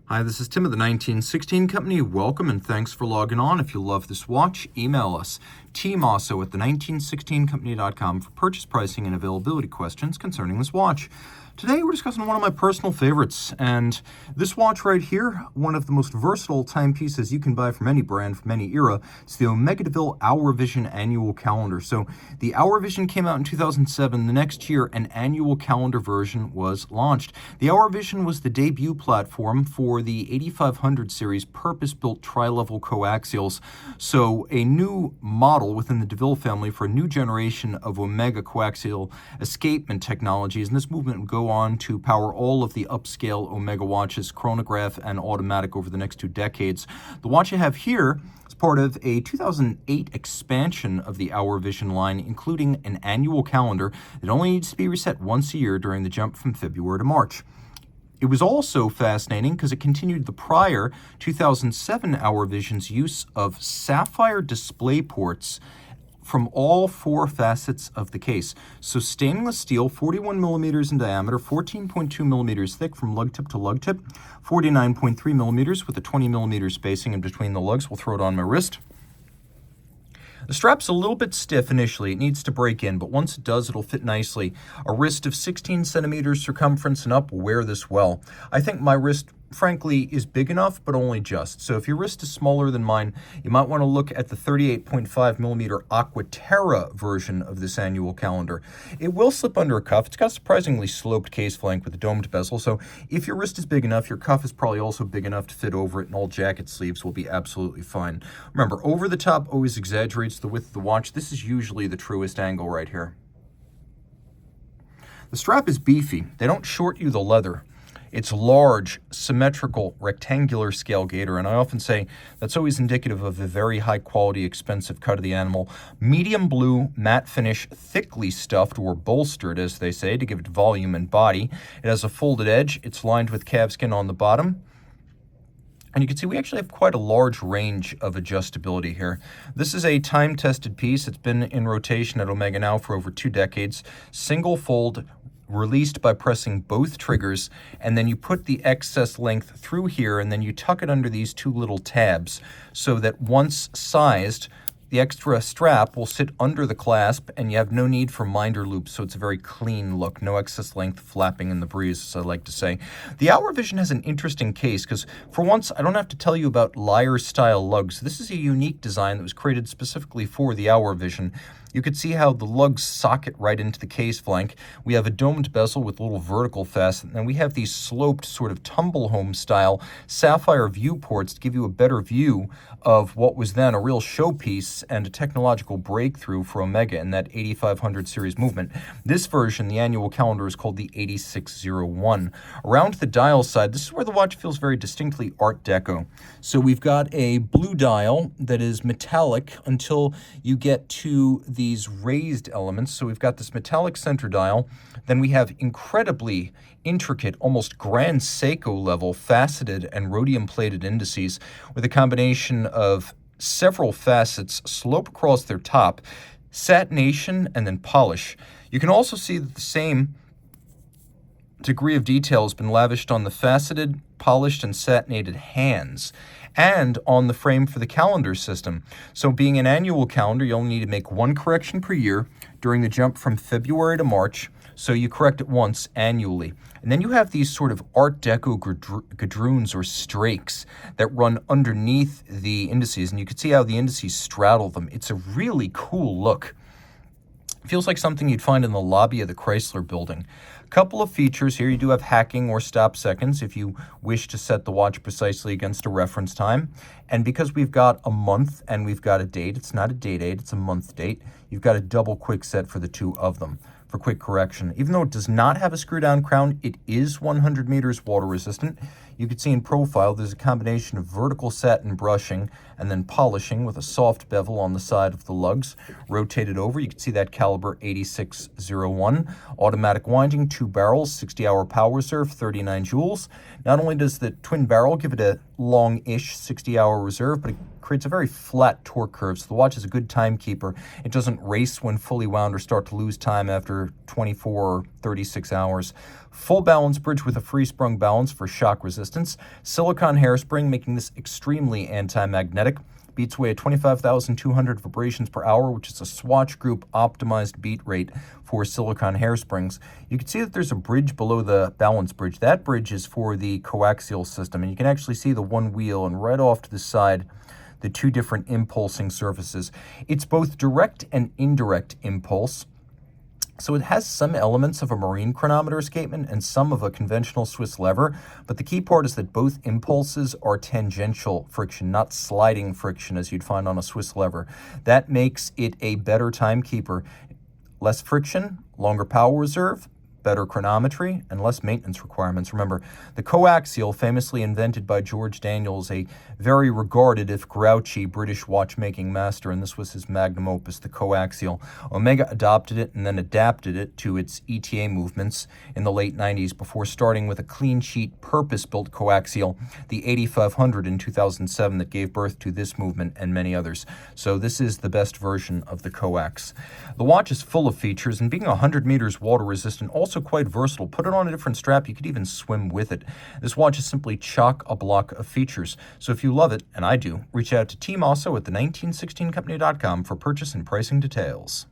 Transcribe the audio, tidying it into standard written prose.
Hi, this is Tim of the 1916 Company. Welcome and thanks for logging on. If you love this watch, email us, Team Mosso at the1916company.com for purchase pricing and availability questions concerning this watch. Today we're discussing one of my personal favorites, and this watch right here, one of the most versatile timepieces you can buy from any brand, from any era. It's the Omega DeVille Hour Vision Annual Calendar. So the Hour Vision came out in 2007. The next year, an annual calendar version was launched. The Hour Vision was the debut platform for the 8500 series purpose-built tri-level coaxials. So a new model within the DeVille family for a new generation of Omega coaxial escapement technologies, and this movement would go on to power all of the upscale Omega watches, chronograph and automatic, over the next 2 decades. The watch I have here is part of a 2008 expansion of the Hour Vision line, including an annual calendar that only needs to be reset once a year during the jump from February to March. It was also fascinating because it continued the prior 2007 Hour Vision's use of sapphire display ports from all 4 facets of the case. So stainless steel, 41 millimeters in diameter, 14.2 millimeters thick from lug tip to lug tip, 49.3 millimeters with a 20 millimeter spacing in between the lugs. We'll throw it on my wrist. The strap's a little bit stiff initially. It needs to break in, but once it does, it'll fit nicely. A wrist of 16 centimeters circumference and up will wear this well. I think my wrist, frankly, is big enough, but only just. So if your wrist is smaller than mine, you might want to look at the 38.5 millimeter Aquaterra version of this annual calendar. It will slip under a cuff. It's got a surprisingly sloped case flank with a domed bezel, so if your wrist is big enough, your cuff is probably also big enough to fit over it, and all jacket sleeves will be absolutely fine. Remember, over the top always exaggerates the width of the watch. This is usually the truest angle right here. The strap is beefy. They don't short you the leather. It's large, symmetrical, rectangular scale gator, and I often say that's always indicative of a very high quality, expensive cut of the animal. Medium blue, matte finish, thickly stuffed or bolstered, as they say, to give it volume and body. It has a folded edge. It's lined with calfskin on the bottom. And you can see we actually have quite a large range of adjustability here. This is a time-tested piece. It's been in rotation at Omega now for over 2 decades. Single fold, released by pressing both triggers, and then you put the excess length through here, and then you tuck it under these 2 little tabs so that once sized, the extra strap will sit under the clasp, and you have no need for minder loops, so it's a very clean look. No excess length flapping in the breeze, as I like to say. The Hour Vision has an interesting case, because for once, I don't have to tell you about lyre-style lugs. This is a unique design that was created specifically for the Hour Vision. You could see how the lugs socket right into the case flank. We have a domed bezel with a little vertical facet, and we have these sloped sort of tumble home style sapphire viewports to give you a better view of what was then a real showpiece and a technological breakthrough for Omega in that 8500 series movement. This version, the annual calendar, is called the 8601. Around the dial side, this is where the watch feels very distinctly Art Deco. So we've got a blue dial that is metallic until you get to these raised elements. So we've got this metallic center dial. Then we have incredibly intricate, almost Grand Seiko level faceted and rhodium-plated indices with a combination of several facets slope across their top, satination, and then polish. You can also see that the same degree of detail has been lavished on the faceted, polished, and satinated hands, and on the frame for the calendar system. So being an annual calendar, you only need to make 1 correction per year during the jump from February to March, so you correct it once annually. And then you have these sort of Art Deco gadroons or strakes that run underneath the indices, and you can see how the indices straddle them. It's a really cool look. Feels like something you'd find in the lobby of the Chrysler building. A couple of features here. You do have hacking or stop seconds if you wish to set the watch precisely against a reference time. And because we've got a month and we've got a date, it's not a day date, it's a month date, you've got a double quick set for the 2 of them for quick correction. Even though it does not have a screw down crown, it is 100 meters water resistant. You can see in profile there's a combination of vertical satin brushing and then polishing with a soft bevel on the side of the lugs. Rotated over, you can see that caliber 8601. Automatic winding, 2 barrels, 60-hour power reserve, 39 joules. Not only does the twin barrel give it a long-ish 60-hour reserve, but it creates a very flat torque curve, so the watch is a good timekeeper. It doesn't race when fully wound or start to lose time after 24 or 36 hours. Full balance bridge with a free-sprung balance for shock resistance. Silicone hairspring, making this extremely anti-magnetic. Beats away at 25,200 vibrations per hour, which is a Swatch Group optimized beat rate for silicone hairsprings. You can see that there's a bridge below the balance bridge. That bridge is for the coaxial system, and you can actually see the one wheel, and right off to the side, the two different impulsing surfaces. It's both direct and indirect impulse. So it has some elements of a marine chronometer escapement and some of a conventional Swiss lever, but the key part is that both impulses are tangential friction, not sliding friction as you'd find on a Swiss lever. That makes it a better timekeeper. Less friction, longer power reserve, better chronometry, and less maintenance requirements. Remember, the coaxial, famously invented by George Daniels, a very regarded, if grouchy, British watchmaking master, and this was his magnum opus, the coaxial. Omega adopted it and then adapted it to its ETA movements in the late 90s before starting with a clean sheet, purpose-built coaxial, the 8500 in 2007, that gave birth to this movement and many others. So this is the best version of the coax. The watch is full of features, and being 100 meters water resistant, also quite versatile. Put it on a different strap, you could even swim with it. This watch is simply chock-a-block of features. So if you love it, and I do, reach out to Team Mosso at the 1916company.com for purchase and pricing details.